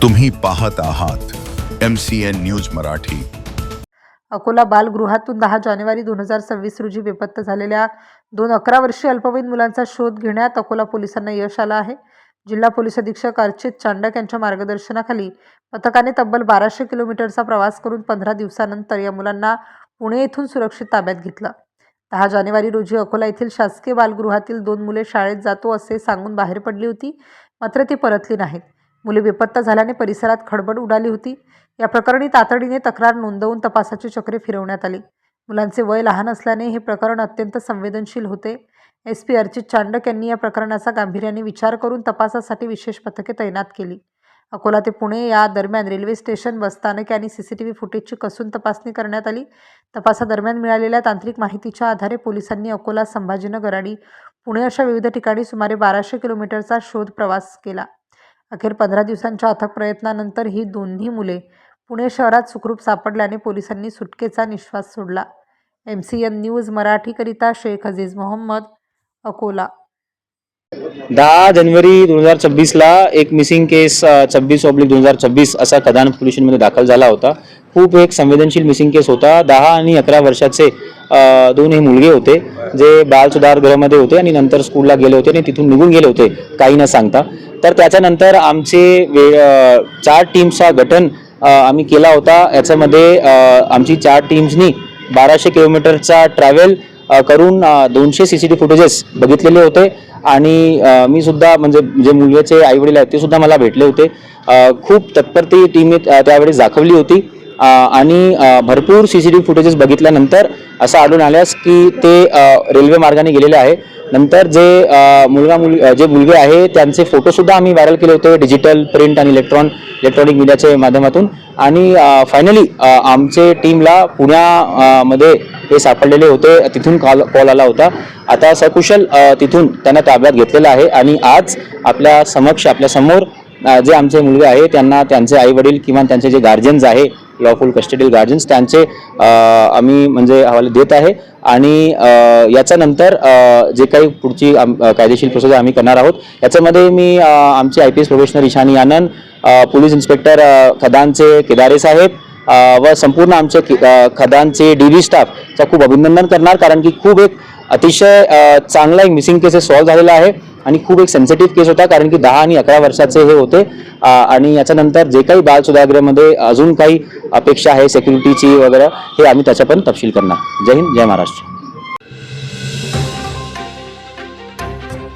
तुम्ही पाहत आहात MCN न्यूज मराठी। अकोला बालगृहातून 10 जानेवारी 2026 रोजी बेपत्ता झालेल्या 2 11 वर्षीय अल्पवयीन मुलांचा शोध घेण्यात अकोला पोलिसांना यश आलं आहे। जिल्हा पोलीस अधीक्षक अर्चित चांडक यांच्या मार्गदर्शनाखाली पथकाने तब्बल 1200 किलोमीटरचा प्रवास करून 15 दिवसानंतर या मुलांना पुणे येथून सुरक्षित ताब्यात घेतलं। 10 जानेवारी रोजी अकोला येथील शासकीय बालगृहातील 2 मुले शाळेत जातो असे सांगून बाहेर पडली होती, मात्र ती परतली नाहीत। मुले बेपत्ता झाल्याने परिसरात खळबळ उडाली होती। या प्रकरणी तातडीने तक्रार नोंदवून तपासाची चक्रे फिरवण्यात आली। मुलांचे वय लहान असल्याने हे प्रकरण अत्यंत संवेदनशील होते। SP अर्चित चांडक यांनी या प्रकरणाचा गांभीर्याने विचार करून तपासासाठी विशेष पथके तैनात केली। अकोला ते पुणे या दरम्यान रेल्वे स्टेशन, बसस्थानके आणि CCTV फुटेजची कसून तपासणी करण्यात आली। तपासादरम्यान मिळालेल्या तांत्रिक माहितीच्या आधारे पोलिसांनी अकोला, संभाजीनगर आणि पुणे अशा विविध ठिकाणी सुमारे 1200 किलोमीटरचा शोध प्रवास केला। अखेर 15 दिवसांच्या अथक प्रयत्नानंतर ही दोन्ही मुले पुणे शहरात सुखरूप सापडल्याने पोलिसांनी सुटकेचा निश्वास सोडला। MCN न्यूज मराठीकरिता शेख अजीज मोहम्मद, अकोला। 10 जानेवारी 2026 ला एक मिसिंग केस 26/2026 असा कधान पोलीस स्टेशनमध्ये दाखल झाला होता। खूप एक संवेदनशील मिसिंग केस होता। 10 आणि 11 वर्षाचे दोन हे मुलगे होते जे बाल सुधार गृहामध्ये होते आणि नंतर स्कूलला गेले होते आणि तिथून निघून गेले होते काही न सांगता। तर त्याच्यानंतर आमचे 4 टीम्सचा गठन आम्ही केला होता। याच्यामध्ये आमची 4 टीम्सनी 1200 किलोमीटरचा ट्रॅव्हल करून 200 CCTV फुटेजेस बघितलेले होते आणि मी सुद्धा म्हणजे जे मुलग्याचे आईवडील आहेत ते सुद्धा मला भेटले होते। खूप तत्परती टीम त्यावेळेस दाखवली होती आणि भरपूर CCTV फुटेजेस बघितल्यानंतर असं आढळून आल्यास की ते रेल्वे मार्गाने गेलेले आहे। नंतर जे मुलगे आहे त्यांचे फोटो सुद्धा आम्ही व्हायरल केले होते डिजिटल, प्रिंट आणि इलेक्ट्रॉनिक मीडियाच्या माध्यमातून आणि फायनली आमचे टीमला पुण्यामध्ये हे सापडलेले होते। तिथून कॉल आला होता। आता सकुशल तिथून त्यांना ताब्यात घेतलेलं आहे आणि आज आपल्या समोर जे आमचे मुलगे आहे त्यांना त्यांचे आई वडील किंवा त्यांचे जे गार्जियन्स आहे, लॉफुल कस्टडियल गार्जियन्स, त्यांचे आम्ही म्हणजे हवाले देत आहे आणि याच्यानंतर जे काही पुढची कायदेशीर प्रोसेस आम्ही करणार आहोत। याच्यामध्ये मी आमचे IPS प्रोफेशनल ईशानी आनंद, पोलीस इन्स्पेक्टर खदानचे केदारे साहेब व संपूर्ण आमचे खदानचे DB स्टाफचा खूप अभिनंदन करणार, कारण की खूप एक अतिशय चांगला एक मिसिंग केस सॉल्व्ह झालेला आहे आणि खूप एक सेन्सिटिव्ह केस होता, कारण की 10 आणि 11 वर्षाचे हे होते आणि याच्यानंतर जे काही बाल सुधारगृहामध्ये अजून काही अपेक्षा आहे सिक्युरिटीची वगैरे, हे आम्ही त्याचा पण तपशील करणार। जय हिंद, जय महाराष्ट्र।